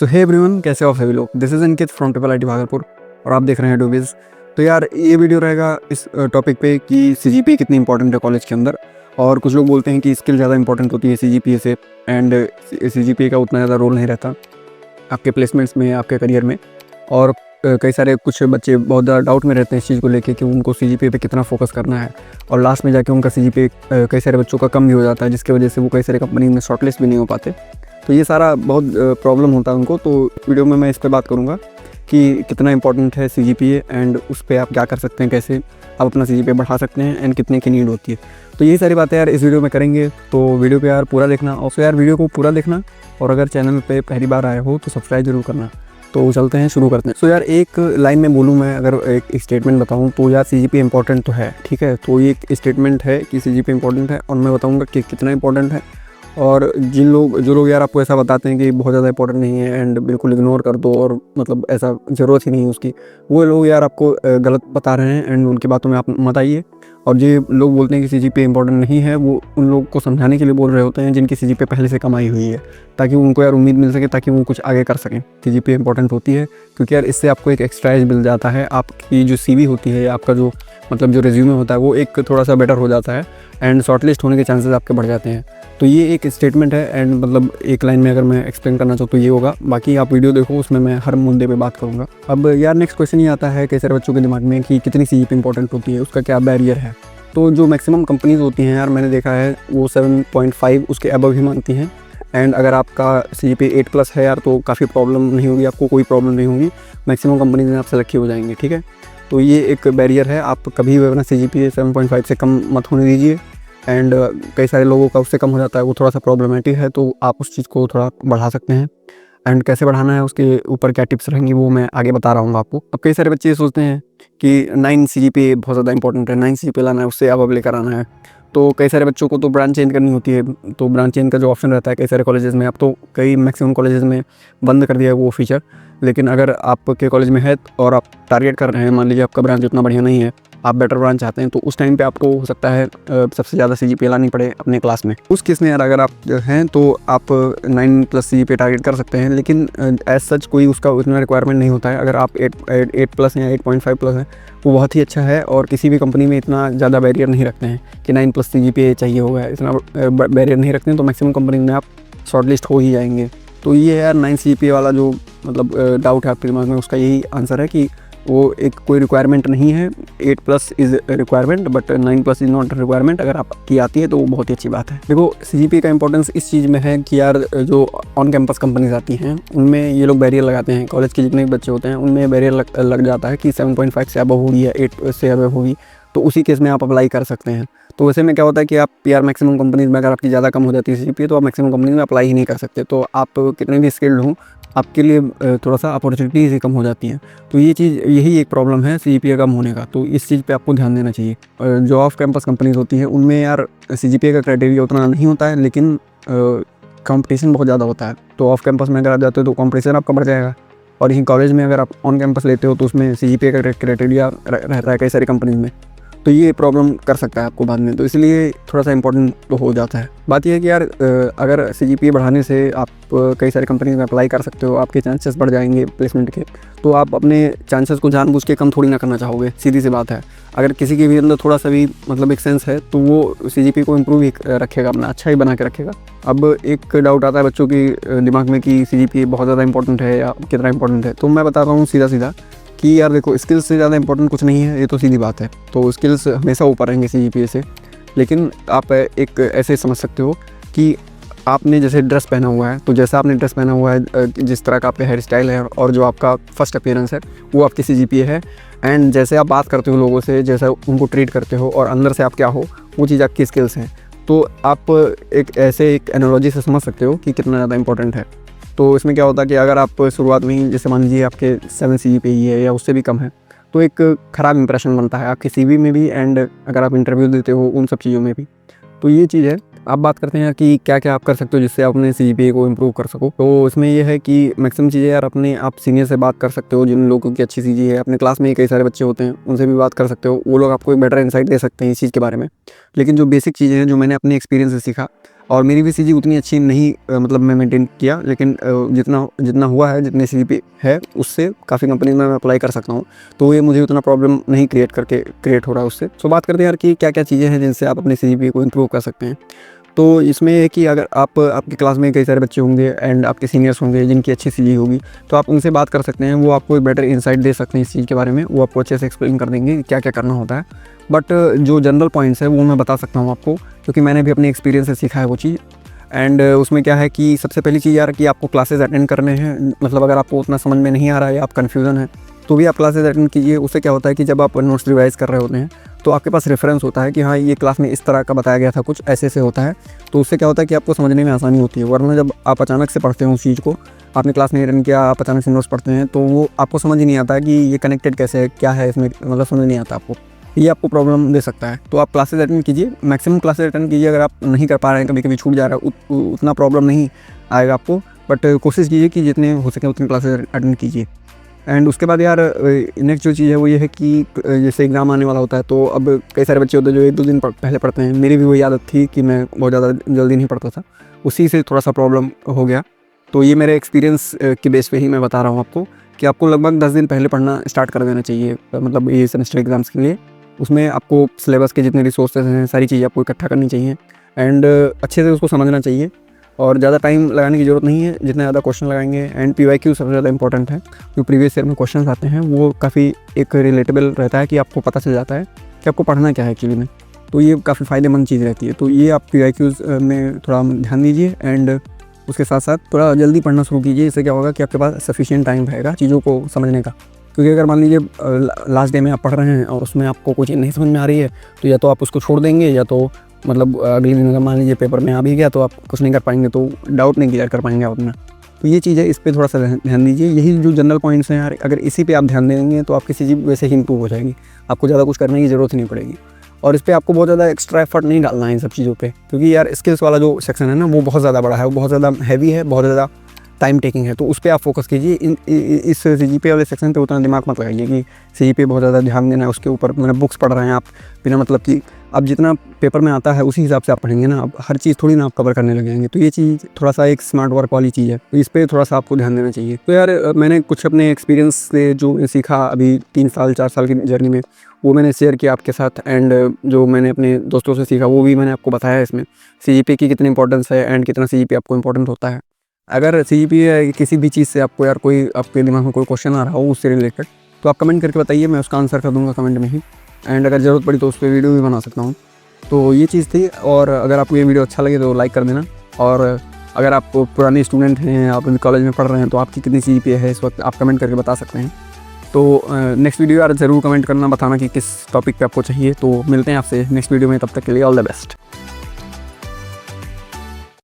सो hey everyone, कैसे हो आप सभी लोग। This is Ankit from triple IT Bhagalpur और आप देख रहे हैं डूबीज। तो यार ये वीडियो रहेगा इस टॉपिक पे कि सीजीपीए कितनी इंपॉर्टेंट है कॉलेज के अंदर। और कुछ लोग बोलते हैं कि स्किल ज़्यादा इंपॉर्टेंट होती है सीजीपीए से, एंड सीजीपीए का उतना ज़्यादा रोल नहीं रहता आपके प्लेसमेंट्स में, आपके करियर में। और कई सारे कुछ बच्चे बहुत ज़्यादा डाउट में रहते हैं इस चीज़ को लेके कि उनको सीजीपीए पे कितना फोकस करना है, और लास्ट में जाके उनका सीजीपीए कई सारे बच्चों का कम भी हो जाता है, जिसकी वजह से वो कई सारे कंपनी में शॉर्टलिस्ट भी नहीं हो पाते। तो ये सारा बहुत प्रॉब्लम होता है उनको। तो वीडियो में मैं इस पर बात करूँगा कि कितना इंपॉर्टेंट है सीजीपीए, एंड उस पर आप क्या कर सकते हैं, कैसे आप अपना सीजीपीए बढ़ा सकते हैं, एंड कितने की नीड होती है। तो यही सारी बातें यार इस वीडियो में करेंगे। तो वीडियो को यार पूरा देखना, और फिर यार वीडियो को पूरा देखना, और अगर चैनल पे पहली बार आए हो तो सब्सक्राइब जरूर करना। तो चलते हैं, शुरू करते हैं। सो यार एक लाइन में बोलूँ मैं, अगर एक स्टेटमेंट बताऊँ तो यार सीजीपीए इंपॉर्टेंट तो है, ठीक है। तो ये एक स्टेटमेंट है कि सीजीपीए इंपॉर्टेंट है, और मैं बताऊँगा कि कितना इंपॉर्टेंट है। और जो लोग यार आपको ऐसा बताते हैं कि बहुत ज़्यादा इंपॉर्टेंट नहीं है एंड बिल्कुल इग्नोर कर दो, और मतलब ऐसा ज़रूरत ही नहीं है उसकी, वो लोग यार आपको गलत बता रहे हैं, एंड उनकी बातों में आप मत आइए। और जो लोग बोलते हैं कि सीजीपीए इंपॉर्टेंट नहीं है, वो उन लोगों को समझाने के लिए बोल रहे होते हैं जिनकी सीजीपीए पहले से कम आई हुई है, ताकि उनको यार उम्मीद मिल सके, ताकि वो कुछ आगे कर सकें। सीजीपीए इंपॉर्टेंट होती है क्योंकि यार इससे आपको एक एक्स्ट्रा एज मिल जाता है। आपकी जो सीवी होती है, आपका जो मतलब जो रिज्यूमे होता है, वो एक थोड़ा सा बेटर हो जाता है, एंड शॉर्टलिस्ट होने के चांसेस आपके बढ़ जाते हैं। तो ये एक स्टेटमेंट है, एंड मतलब एक लाइन में अगर मैं एक्सप्लेन करना चाहूँ तो ये होगा। बाकी आप वीडियो देखो, उसमें मैं हर मुद्दे पे बात करूँगा। अब यार नेक्स्ट क्वेश्चन ये आता है कई सारे बच्चों के दिमाग में कि कितनी सीजीपीए इंपॉर्टेंट होती है, उसका क्या बैरियर है। तो जो मैक्सिमम कंपनीज़ होती हैं यार, मैंने देखा है वो 7.5 उसके अबव ही मांगती हैं। एंड अगर आपका सीजीपीए 8+ है यार, तो काफ़ी प्रॉब्लम नहीं होगी, आपको कोई प्रॉब्लम नहीं होगी। मैक्सिमम कंपनीज में आप सेलेक्ट हो जाएंगे, ठीक है। तो ये एक बैरियर है, आप कभी भी अपना सीजीपीए 7.5 से कम मत होने दीजिए। एंड कई सारे लोगों का उससे कम हो जाता है, वो थोड़ा सा प्रॉब्लमेटिक है, तो आप उस चीज़ को थोड़ा बढ़ा सकते हैं। एंड कैसे बढ़ाना है, उसके ऊपर क्या टिप्स रहेंगी, वो मैं आगे बता रहा हूँ आपको। अब कई सारे बच्चे सोचते हैं कि 9 सीजीपीए बहुत ज़्यादा इंपॉर्टेंट है, 9 सीजीपीए लाना है, उससे अब लेकर आना है। तो कई सारे बच्चों को तो ब्रांच चेंज करनी होती है, तो ब्रांच चेंज का जो ऑप्शन रहता है कई सारे कॉलेजेस में, अब तो कई मैक्सिमम कॉलेजेस में बंद कर दिया है वो फीचर। लेकिन अगर आपके कॉलेज में है और आप टारगेट कर रहे हैं, मान लीजिए आपका ब्रांच उतना बढ़िया नहीं है, आप बेटर ब्रांच चाहते हैं, तो उस टाइम पे आपको हो सकता है सबसे ज़्यादा सीजीपीए लानी पड़े अपने क्लास में। उस केस में यार अगर आप हैं तो आप 9+ सीजीपीए टारगेट कर सकते हैं, लेकिन एज सच कोई उसका उतना रिक्वायरमेंट नहीं होता है। अगर आप 8+ या 8.5+ है, वो बहुत ही अच्छा है, और किसी भी कंपनी में इतना ज़्यादा बैरियर नहीं रखते हैं कि 9+ सीजीपीए चाहिए होगा, इतना बैरियर नहीं रखते हैं। तो मैक्सिमम कंपनी में आप शॉर्टलिस्ट हो ही जाएंगे। तो ये यार 9 सीजीपीए वाला जो मतलब डाउट है आपके दिमाग में, उसका यही आंसर है कि वो एक कोई रिक्वायरमेंट नहीं है। 8+ is requirement, but 9+ is not requirement. अगर आपकी आती है तो वो बहुत ही अच्छी बात है। देखो सीजीपीए का इंपॉर्टेंस इस चीज़ में है कि यार जो ऑन कैंपस कंपनीज आती हैं, उनमें ये लोग बैरियर लगाते हैं। कॉलेज के जितने भी बच्चे होते हैं उनमें बैरियर लग जाता है कि 7.5 से अबव होगी या 8 से अबव होगी, तो उसी केस में आप अप्लाई कर सकते हैं। तो वैसे में क्या होता है कि आप यार मैक्सिमम कंपनीज में अगर आपकी ज़्यादा कम हो जाती है सीजीपीए, तो आप मैक्सिमम कंपनीज में अप्लाई ही नहीं कर सकते। तो आप कितने भी स्किल्ड हों, आपके लिए थोड़ा सा अपॉर्चुनिटीज़ ही कम हो जाती हैं। तो ये चीज़, यही एक प्रॉब्लम है सीजीपीए कम होने का। तो इस चीज़ पे आपको ध्यान देना चाहिए। जो ऑफ कैंपस कंपनीज होती हैं उनमें यार सीजीपीए का क्राइटेरिया उतना नहीं होता है, लेकिन कंपटीशन बहुत ज़्यादा होता है। तो ऑफ कैंपस में अगर आप जाते हो तो कंपटीशन आपका बढ़ जाएगा, और यहीं कॉलेज में अगर आप ऑन कैंपस लेते हो तो उसमें सीजीपीए का क्राइटेरिया रहता है कई सारी कंपनीज में। तो ये प्रॉब्लम कर सकता है आपको बाद में, तो इसलिए थोड़ा सा इंपॉर्टेंट तो हो जाता है। बात यह है कि यार अगर सीजीपीए बढ़ाने से आप कई सारी कंपनीज में अप्लाई कर सकते हो, आपके चांसेस बढ़ जाएंगे प्लेसमेंट के। तो आप अपने चांसेस को जानबूझ के कम थोड़ी ना करना चाहोगे, सीधी सी बात है। अगर किसी के भी अंदर थोड़ा सा भी मतलब एक सेंस है, तो वो सीजीपीए को इम्प्रूव ही रखेगा, अपना अच्छा ही बना के रखेगा। अब एक डाउट आता है बच्चों के दिमाग में कि सीजीपीए बहुत ज़्यादा इंपॉर्टेंट है या कितना इंपॉर्टेंट है। तो मैं बता रहा हूँ सीधा सीधा कि यार देखो, स्किल्स से ज़्यादा इंपॉर्टेंट कुछ नहीं है, ये तो सीधी बात है। तो स्किल्स हमेशा ऊपर रहेंगे सीजीपीए से। लेकिन आप एक ऐसे समझ सकते हो कि आपने जैसे ड्रेस पहना हुआ है, तो जैसा आपने ड्रेस पहना हुआ है, जिस तरह का आपका हेयर स्टाइल है, और जो आपका फर्स्ट अपीयरेंस है, वो आपकी सीजीपीए है। एंड जैसे आप बात करते हो लोगों से, जैसा उनको ट्रीट करते हो, और अंदर से आप क्या हो, वो चीज़ आपकी स्किल्स हैं। तो आप एक ऐसे एक एनालॉजी से समझ सकते हो कि कितना ज़्यादा इंपॉर्टेंट है। तो इसमें क्या होता है कि अगर आप शुरुआत में ही, जैसे मान लीजिए आपके 7 सीजीपीए ही है या उससे भी कम है, तो एक ख़राब इंप्रेशन बनता है आपके सीवी में भी, एंड अगर आप इंटरव्यू देते हो उन सब चीज़ों में भी। तो ये चीज़ है। आप बात करते हैं कि क्या क्या आप कर सकते हो जिससे आप अपने सीजीपीए को इम्प्रूव कर सको। तो इसमें यह है कि मैक्सिमम चीज़ें यार अपने आप सीनियर से बात कर सकते हो, जिन लोगों की अच्छी सीजी है। अपने क्लास में ही कई सारे बच्चे होते हैं, उनसे भी बात कर सकते हो, वो लोग आपको एक बेटर इंसाइट दे सकते हैं इस चीज़ के बारे में। लेकिन जो बेसिक चीज़ें हैं, जो मैंने अपने एक्सपीरियंस से सीखा, और मेरी भी सीजी उतनी अच्छी नहीं मतलब मैं मेंटेन किया, लेकिन जितना हुआ है, जितने सीजीपी है उससे काफ़ी कंपनी में मैं अप्लाई कर सकता हूँ, तो ये मुझे उतना प्रॉब्लम नहीं क्रिएट हो रहा है उससे। सो बात करते हैं यार कि क्या क्या चीज़ें हैं जिनसे आप अपने सीजीपी को इम्प्रूव कर सकते हैं। तो इसमें है कि अगर आपकी क्लास में कई सारे बच्चे होंगे एंड आपके सीनियर्स होंगे जिनकी अच्छी सीजी होगी, तो आप उनसे बात कर सकते हैं, वो आपको एक बेटर इंसाइट दे सकते हैं इस चीज़ के बारे में, वो आपको अच्छे से एक्सप्लेन कर देंगे कि क्या क्या करना होता है। बट जो जनरल पॉइंट्स है वो मैं बता सकता हूँ आपको, क्योंकि मैंने भी अपने एक्सपीरियंस से सीखा है वो चीज़। एंड उसमें क्या है कि सबसे पहली चीज़ यार कि आपको क्लासेस अटेंड करने हैं, मतलब अगर आपको उतना समझ में नहीं आ रहा है या आप कन्फ्यूज़न है तो भी आप क्लासेस अटेंड कीजिए। उससे क्या होता है कि जब आप नोट्स रिवाइज कर रहे होते हैं तो आपके पास रेफरेंस होता है कि हाँ ये क्लास में इस तरह का बताया गया था, कुछ ऐसे से होता है, तो उससे क्या होता है कि आपको समझने में आसानी होती है। वरना जब आप अचानक से पढ़ते हो उस चीज़ को, आपने क्लास नहीं अटेंड किया, आप अचानक से नोट्स पढ़ते हैं, तो वो आपको समझ ही नहीं आता कि ये कनेक्टेड कैसे है, क्या है इसमें, मतलब समझ नहीं आता आपको, ये आपको प्रॉब्लम दे सकता है। तो आप क्लासेस अटेंड कीजिए, मैक्सिमम क्लासेस अटेंड कीजिए। अगर आप नहीं कर पा रहे हैं, कभी कभी छूट जा रहा है, उतना प्रॉब्लम नहीं आएगा आपको, बट कोशिश कीजिए कि जितने हो सके उतने क्लासेस अटेंड कीजिए। एंड उसके बाद यार नेक्स्ट जो चीज़ है वो ये है कि जैसे एग्ज़ाम आने वाला होता है, तो अब कई सारे बच्चे होते हैं जो 1-2 दिन पहले पढ़ते हैं। मेरी भी वही आदत थी कि मैं बहुत ज़्यादा जल्दी नहीं पढ़ता था, उसी से थोड़ा सा प्रॉब्लम हो गया। तो ये मेरे एक्सपीरियंस के बेस पे ही मैं बता रहा हूँ आपको कि आपको लगभग 10 दिन पहले पढ़ना स्टार्ट कर देना चाहिए, मतलब ये सेमेस्टर एग्ज़ाम्स के लिए। उसमें आपको सिलेबस के जितने रिसोर्सेज हैं, सारी चीज़ें आपको इकट्ठा करनी चाहिए एंड अच्छे से उसको समझना चाहिए, और ज़्यादा टाइम लगाने की ज़रूरत नहीं है। जितना ज़्यादा क्वेश्चन लगाएंगे, एंड PYQ सबसे ज़्यादा इंपॉर्टेंट है, जो प्रीवियस ईयर में क्वेश्चन आते हैं वो काफ़ी एक रिलेटेबल रहता है कि आपको पता चल जाता है कि आपको पढ़ना क्या है एक्चुअली में, तो ये काफ़ी फ़ायदेमंद चीज़ रहती है। तो ये आप PYQs में थोड़ा ध्यान दीजिए एंड उसके साथ साथ थोड़ा जल्दी पढ़ना शुरू कीजिए। इससे क्या होगा कि आपके पास सफिशिएंट टाइम रहेगा चीज़ों को समझने का। क्योंकि अगर मान लीजिए लास्ट डे में आप पढ़ रहे हैं और उसमें आपको कोई चीज़ नहीं समझ में आ रही है, तो या तो आप उसको छोड़ देंगे, या तो मतलब अगले दिन अगर मान लीजिए पेपर में आ भी गया तो आप कुछ नहीं कर पाएंगे, तो डाउट नहीं क्लियर कर पाएंगे आप अपना। तो ये चीज़ है, इस पर थोड़ा सा ध्यान दीजिए। यही जो जनरल पॉइंट्स हैं यार, अगर इसी पे आप ध्यान देंगे तो आपकी चीज़ वैसे ही इंप्रूव हो जाएगी, आपको ज़्यादा कुछ करने की ज़रूरत नहीं पड़ेगी। और इस पर आपको बहुत ज़्यादा एक्स्ट्रा एफर्ट नहीं डालना है इन सब चीज़ों पे, क्योंकि यार स्किल्स वाला जो सेक्शन है ना वो बहुत ज़्यादा बड़ा है, वो बहुत ज़्यादा हैवी है, बहुत ज़्यादा टाइम टेकिंग है, तो उस पर आप फोकस कीजिए। इस CGPA वाले सेक्शन पे उतना दिमाग मत लगाइए कि CGPA बहुत ज़्यादा ध्यान देना है उसके ऊपर। मतलब बुक्स पढ़ रहे हैं आप बिना मतलब कि अब जितना पेपर में आता है उसी हिसाब से आप पढ़ेंगे ना, अब हर चीज़ थोड़ी ना आप कवर करने लगेंगे। तो ये चीज़ थोड़ा सा एक स्मार्ट वर्क वाली चीज़ है, तो इस पर थोड़ा सा आपको ध्यान देना चाहिए। तो यार मैंने कुछ अपने एक्सपीरियंस से जो सीखा अभी 3 साल 4 साल की जर्नी में, वो मैंने शेयर किया आपके साथ। एंड जो मैंने अपने दोस्तों से सीखा वो भी मैंने आपको बताया इसमें, CGPA की कितनी इंपॉर्टेंस है एंड कितना CGPA आपको इंपॉर्टेंट होता है। अगर CGPA किसी भी चीज़ से आपको यार कोई आपके दिमाग में कोई क्वेश्चन आ रहा हो उससे रिलेटेड, तो आप कमेंट करके बताइए, मैं उसका आंसर कर दूँगा कमेंट में ही। एंड अगर ज़रूरत पड़ी तो उस पर वीडियो भी बना सकता हूँ। तो ये चीज़ थी, और अगर आपको ये वीडियो अच्छा लगे तो लाइक कर देना। और अगर आप पुराने स्टूडेंट हैं, आप अभी कॉलेज में पढ़ रहे हैं, तो आपकी कितनी CGPA है इस वक्त, आप कमेंट करके बता सकते हैं। तो नेक्स्ट वीडियो यार ज़रूर कमेंट करना, बताना कि किस टॉपिक पे आपको चाहिए। तो मिलते हैं आपसे नेक्स्ट वीडियो में, तब तक के लिए ऑल द बेस्ट।